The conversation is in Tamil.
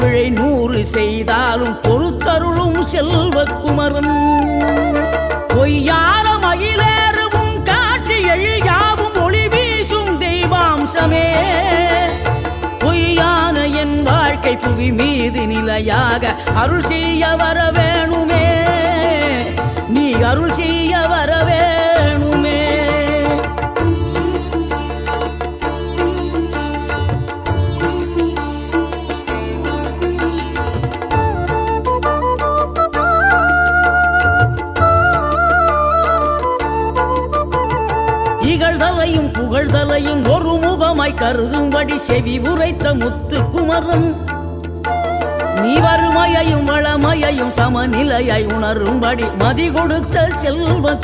பிழை 100 செய்தாலும் பொறுத்தருளும் செல்வக்குமரன் பொய்யான மயிலேறவும் காட்சி எழியாவும் ஒளி வீசும் தெய்வாம்சமே பொய்யான என் வாழ்க்கை புவி மீது நிலையாக அருள் செய்ய வர வேணுமே நீ அருள் செய்ய வர வேணுமே இகழ்தலையும் புகழ்தலையும் ஒரு முகமாய் கருதும்படி செவி உரைத்த முத்துக்குமரன் நீ வறுமையையும் வளமையையும் சமநிலையை உணரும்படி மதி கொடுத்த செல்வ